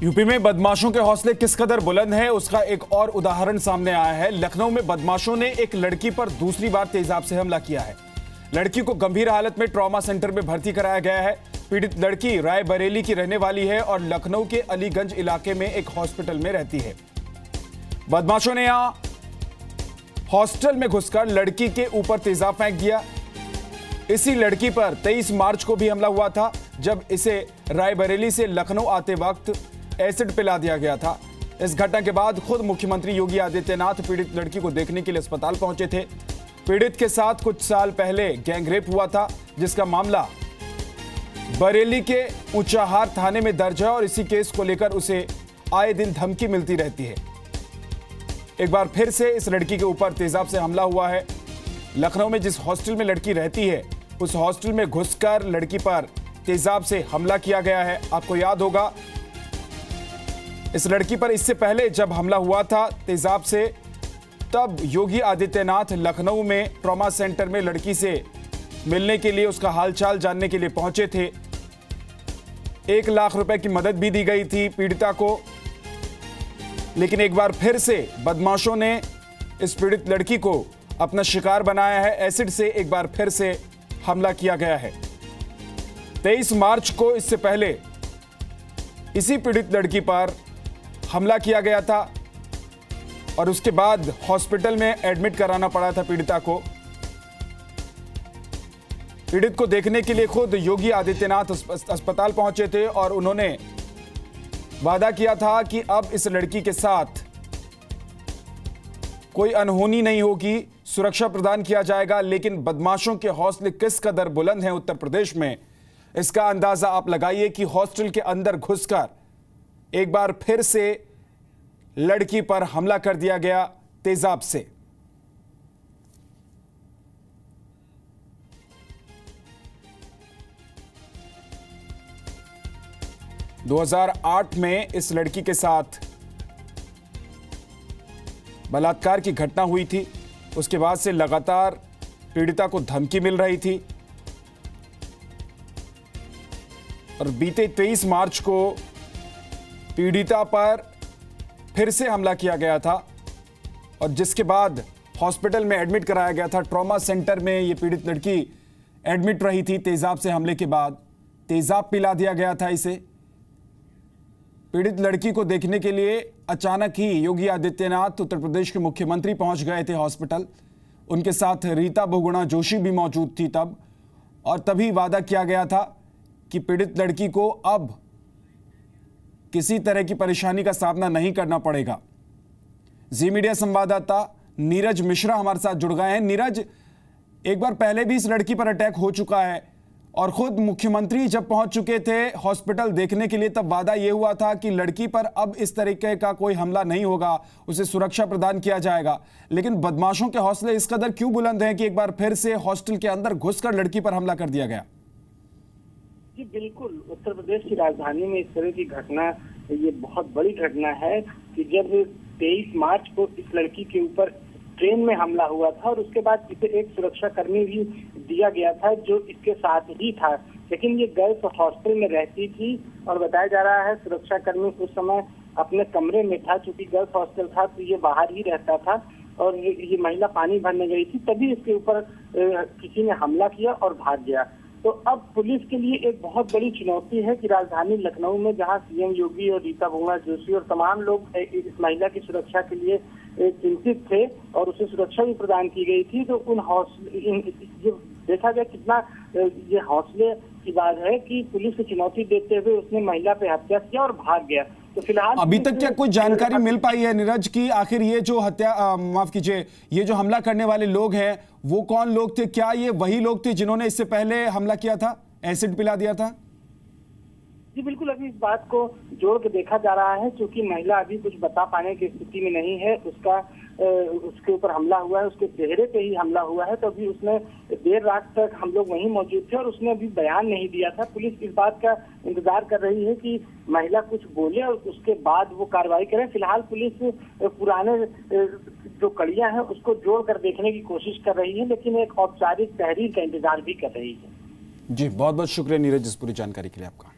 UP में बदमाशों के हौसले किस कदर बुलंद हैं, उसका एक और उदाहरण सामने आया है। लखनऊ में बदमाशों ने एक लड़की पर दूसरी बार तेजाब से हमला किया है। लड़की को गंभीर हालत में ट्रॉमा सेंटर में भर्ती कराया गया है। पीड़ित लड़की रायबरेली की रहने वाली है और लखनऊ के अलीगंज इलाके में एक हॉस्पिटल में रहती है। बदमाशों ने यहां हॉस्टल में घुसकर लड़की के ऊपर तेजाब फेंक दिया। इसी लड़की पर 23 मार्च को भी हमला हुआ था, जब इसे रायबरेली से लखनऊ आते वक्त एसिड पिला दिया गया था। इस घटना के बाद खुद मुख्यमंत्री योगी आदित्यनाथ पीड़ित लड़की को देखने के लिए अस्पताल पहुंचे थे। पीड़ित के साथ कुछ साल पहले गैंगरेप हुआ था, जिसका मामला बरेली के ऊंचाहार थाने में दर्ज है और इसी केस को लेकर उसे आए दिन धमकी मिलती रहती है। एक बार फिर से इस लड़की के ऊपर तेजाब से हमला हुआ है। लखनऊ में जिस हॉस्टल में लड़की रहती है, उस हॉस्टल में घुसकर लड़की पर तेजाब से हमला किया गया है। आपको याद होगा, इस लड़की पर इससे पहले जब हमला हुआ था तेजाब से, तब योगी आदित्यनाथ लखनऊ में ट्रॉमा सेंटर में लड़की से मिलने के लिए, उसका हालचाल जानने के लिए पहुंचे थे। 1 लाख रुपए की मदद भी दी गई थी पीड़िता को। लेकिन एक बार फिर से बदमाशों ने इस पीड़ित लड़की को अपना शिकार बनाया है। एसिड से एक बार फिर से हमला किया गया है। 23 मार्च को इससे पहले इसी पीड़ित लड़की पर हमला किया गया था और उसके बाद हॉस्पिटल में एडमिट कराना पड़ा था पीड़िता को। पीड़ित को देखने के लिए खुद योगी आदित्यनाथ अस्पताल पहुंचे थे और उन्होंने वादा किया था कि अब इस लड़की के साथ कोई अनहोनी नहीं होगी, सुरक्षा प्रदान किया जाएगा। लेकिन बदमाशों के हौसले किस कदर बुलंद हैं उत्तर प्रदेश में, इसका अंदाजा आप लगाइए कि हॉस्टल के अंदर घुसकर एक बार फिर से लड़की पर हमला कर दिया गया तेजाब से। – 2008 में इस लड़की के साथ बलात्कार की घटना हुई थी। उसके बाद से लगातार पीड़िता को धमकी मिल रही थी और बीते 23 मार्च को पीड़िता पर फिर से हमला किया गया था और जिसके बाद हॉस्पिटल में एडमिट कराया गया था। ट्रॉमा सेंटर में ये पीड़ित लड़की एडमिट रही थी। तेजाब से हमले के बाद तेजाब पिला दिया गया था इसे। पीड़ित लड़की को देखने के लिए अचानक ही योगी आदित्यनाथ उत्तर प्रदेश के मुख्यमंत्री पहुंच गए थे हॉस्पिटल। उनके साथ रीता बहुगुणा जोशी भी मौजूद थी तब, और तभी वादा किया गया था कि पीड़ित लड़की को अब किसी तरह की परेशानी का सामना नहीं करना पड़ेगा। जी मीडिया संवाददाता नीरज मिश्रा हमारे साथ जुड़ गए हैं। नीरज, एक बार पहले भी इस लड़की पर अटैक हो चुका है और खुद मुख्यमंत्री जब पहुंच चुके थे हॉस्पिटल देखने के लिए, तब वादा यह हुआ था कि लड़की पर अब इस तरीके का कोई हमला नहीं होगा, उसे सुरक्षा प्रदान किया जाएगा। लेकिन बदमाशों के हौसले इस कदर क्यों बुलंद हैं कि एक बार फिर से हॉस्टल के अंदर घुसकर लड़की पर हमला कर दिया गया? जी बिल्कुल, उत्तर प्रदेश की राजधानी में इस तरह की घटना, ये बहुत बड़ी घटना है कि जब 23 मार्च को इस लड़की के ऊपर ट्रेन में हमला हुआ था और उसके बाद इसे एक सुरक्षा कर्मी भी दिया गया था जो इसके साथ ही था। लेकिन ये गर्ल्स हॉस्टल में रहती थी और बताया जा रहा है सुरक्षा कर्मी उस समय अपने कमरे में था। चूंकि गर्ल्स हॉस्टल था तो ये बाहर ही रहता था और ये महिला पानी भरने गई थी, तभी इसके ऊपर किसी ने हमला किया और भाग गया। तो अब पुलिस के लिए एक बहुत बड़ी चुनौती है कि राजधानी लखनऊ में जहां सीएम योगी और रीता बहुगुणा जोशी और तमाम लोग इस महिला की सुरक्षा के लिए चिंतित थे और उसे सुरक्षा भी प्रदान की गई थी, तो उन हौसले देखा गया कितना ये हौसले की बात है कि पुलिस को चुनौती देते हुए उसने महिला पे हत्या किया और भाग गया। तो फिलहाल अभी तक क्या कोई जानकारी मिल पाई है नीरज की आखिर ये जो माफ कीजिए, ये जो हमला करने वाले लोग हैं वो कौन लोग थे? क्या ये वही लोग थे जिन्होंने इससे पहले हमला किया था, एसिड पिला दिया था? जी बिल्कुल, अभी इस बात को जोड़ के देखा जा रहा है क्योंकि महिला अभी कुछ बता पाने की स्थिति में नहीं है। उसके ऊपर हमला हुआ है, उसके चेहरे पे ही हमला हुआ है, तो अभी उसने देर रात तक हम लोग वहीं मौजूद थे और उसने अभी बयान नहीं दिया था। पुलिस इस बात का इंतजार कर रही है कि महिला कुछ बोले और उसके बाद वो कार्रवाई करे। फिलहाल पुलिस पुराने जो कड़ियां हैं उसको जोड़ कर देखने की कोशिश कर रही है, लेकिन एक औपचारिक तहरीर का इंतजार भी कर रही है। जी बहुत बहुत शुक्रिया नीरज इस पूरी जानकारी के लिए आपका।